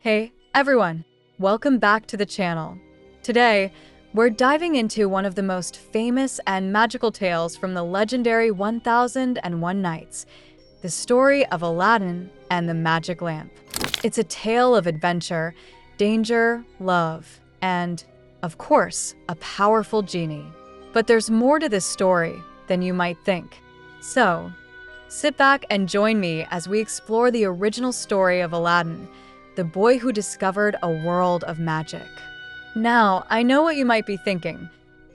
Hey, everyone! Welcome back to the channel. Today, we're diving into one of the most famous and magical tales from the legendary 1001 Nights, the story of Aladdin and the Magic Lamp. It's a tale of adventure, danger, love, and, of course, a powerful genie. But there's more to this story than you might think. So, sit back and join me as we explore the original story of Aladdin, the boy who discovered a world of magic. Now, I know what you might be thinking.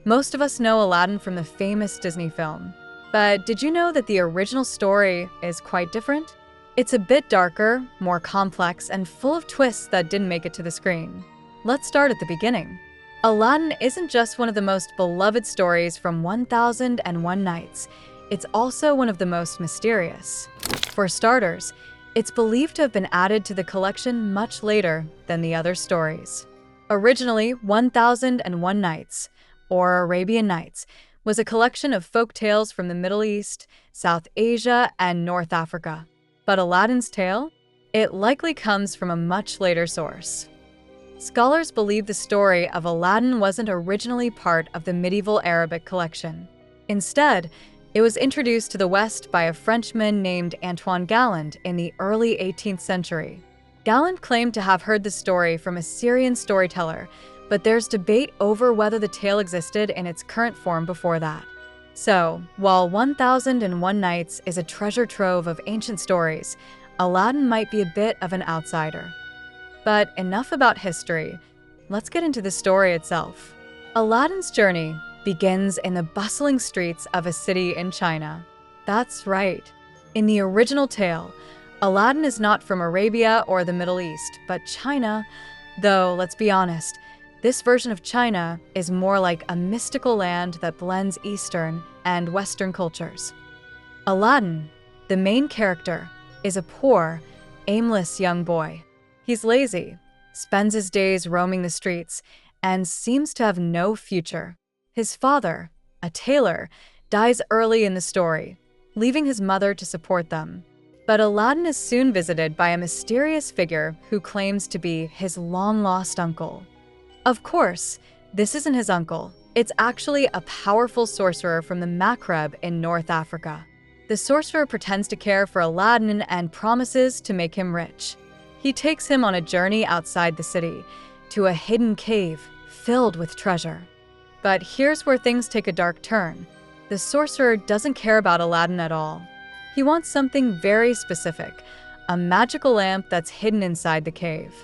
Most of us know Aladdin from the famous Disney film. But did you know that the original story is quite different? It's a bit darker, more complex, and full of twists that didn't make it to the screen. Let's start at the beginning. Aladdin isn't just one of the most beloved stories from 1001 Nights. It's also one of the most mysterious. For starters, it's believed to have been added to the collection much later than the other stories. Originally, 1001 Nights, or Arabian Nights, was a collection of folk tales from the Middle East, South Asia, and North Africa. But Aladdin's tale? It likely comes from a much later source. Scholars believe the story of Aladdin wasn't originally part of the medieval Arabic collection. Instead, it was introduced to the West by a Frenchman named Antoine Galland in the early 18th century. Galland claimed to have heard the story from a Syrian storyteller, but there's debate over whether the tale existed in its current form before that. So, while 1001 Nights is a treasure trove of ancient stories, Aladdin might be a bit of an outsider. But enough about history. Let's get into the story itself. Aladdin's journey begins in the bustling streets of a city in China. That's right. In the original tale, Aladdin is not from Arabia or the Middle East, but China, though, let's be honest, this version of China is more like a mystical land that blends Eastern and Western cultures. Aladdin, the main character, is a poor, aimless young boy. He's lazy, spends his days roaming the streets, and seems to have no future. His father, a tailor, dies early in the story, leaving his mother to support them. But Aladdin is soon visited by a mysterious figure who claims to be his long-lost uncle. Of course, this isn't his uncle. It's actually a powerful sorcerer from the Maghreb in North Africa. The sorcerer pretends to care for Aladdin and promises to make him rich. He takes him on a journey outside the city, to a hidden cave filled with treasure. But here's where things take a dark turn. The sorcerer doesn't care about Aladdin at all. He wants something very specific, a magical lamp that's hidden inside the cave.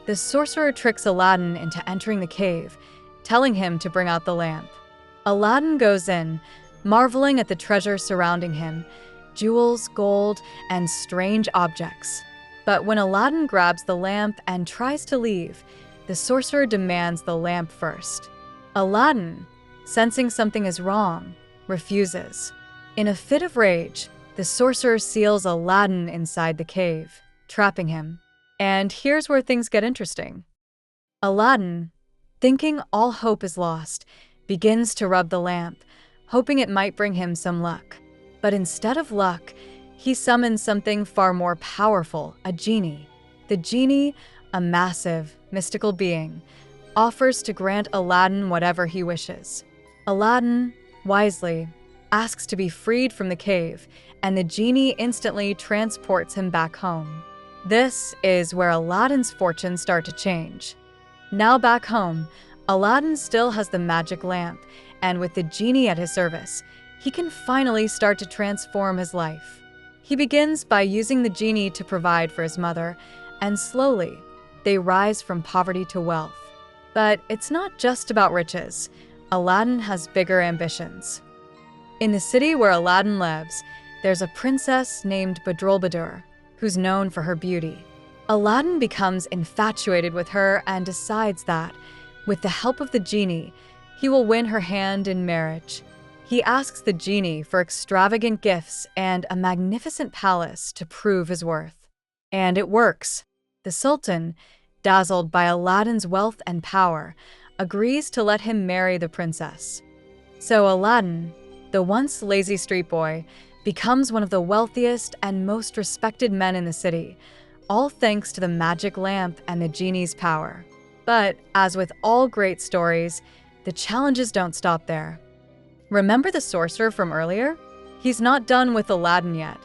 The sorcerer tricks Aladdin into entering the cave, telling him to bring out the lamp. Aladdin goes in, marveling at the treasure surrounding him, jewels, gold, and strange objects. But when Aladdin grabs the lamp and tries to leave, the sorcerer demands the lamp first. Aladdin, sensing something is wrong, refuses. In a fit of rage, the sorcerer seals Aladdin inside the cave, trapping him. And here's where things get interesting. Aladdin, thinking all hope is lost, begins to rub the lamp, hoping it might bring him some luck. But instead of luck, he summons something far more powerful, a genie. The genie, a massive, mystical being, offers to grant Aladdin whatever he wishes. Aladdin, wisely, asks to be freed from the cave, and the genie instantly transports him back home. This is where Aladdin's fortunes start to change. Now back home, Aladdin still has the magic lamp, and with the genie at his service, he can finally start to transform his life. He begins by using the genie to provide for his mother, and slowly, they rise from poverty to wealth. But it's not just about riches. Aladdin has bigger ambitions. In the city where Aladdin lives, there's a princess named Badroulbadour, who's known for her beauty. Aladdin becomes infatuated with her and decides that, with the help of the genie, he will win her hand in marriage. He asks the genie for extravagant gifts and a magnificent palace to prove his worth. And it works. The Sultan, dazzled by Aladdin's wealth and power, agrees to let him marry the princess. So Aladdin, the once lazy street boy, becomes one of the wealthiest and most respected men in the city, all thanks to the magic lamp and the genie's power. But, as with all great stories, the challenges don't stop there. Remember the sorcerer from earlier? He's not done with Aladdin yet.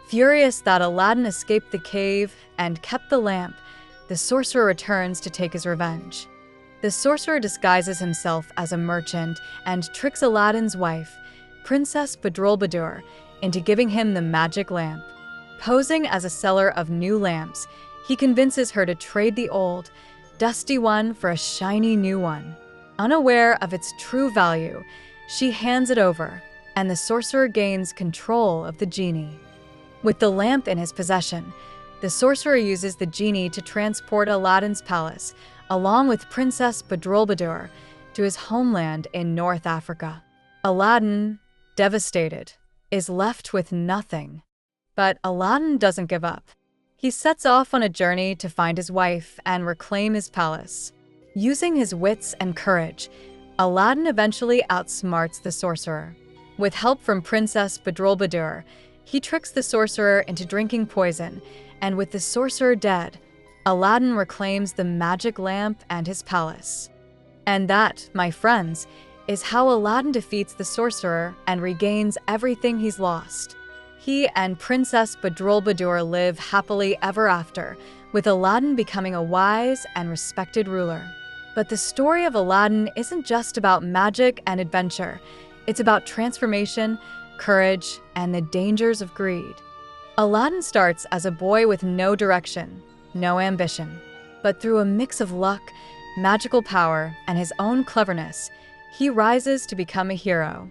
Furious that Aladdin escaped the cave and kept the lamp, the sorcerer returns to take his revenge. The sorcerer disguises himself as a merchant and tricks Aladdin's wife, Princess Badroulbadour, into giving him the magic lamp. Posing as a seller of new lamps, he convinces her to trade the old, dusty one for a shiny new one. Unaware of its true value, she hands it over, and the sorcerer gains control of the genie. With the lamp in his possession, the sorcerer uses the genie to transport Aladdin's palace, along with Princess Badroulbadour, to his homeland in North Africa. Aladdin, devastated, is left with nothing. But Aladdin doesn't give up. He sets off on a journey to find his wife and reclaim his palace. Using his wits and courage, Aladdin eventually outsmarts the sorcerer. With help from Princess Badroulbadour, he tricks the sorcerer into drinking poison, and with the sorcerer dead, Aladdin reclaims the magic lamp and his palace. And that, my friends, is how Aladdin defeats the sorcerer and regains everything he's lost. He and Princess Badroulbadour live happily ever after, with Aladdin becoming a wise and respected ruler. But the story of Aladdin isn't just about magic and adventure. It's about transformation, courage, and the dangers of greed. Aladdin starts as a boy with no direction, no ambition. But through a mix of luck, magical power, and his own cleverness, he rises to become a hero.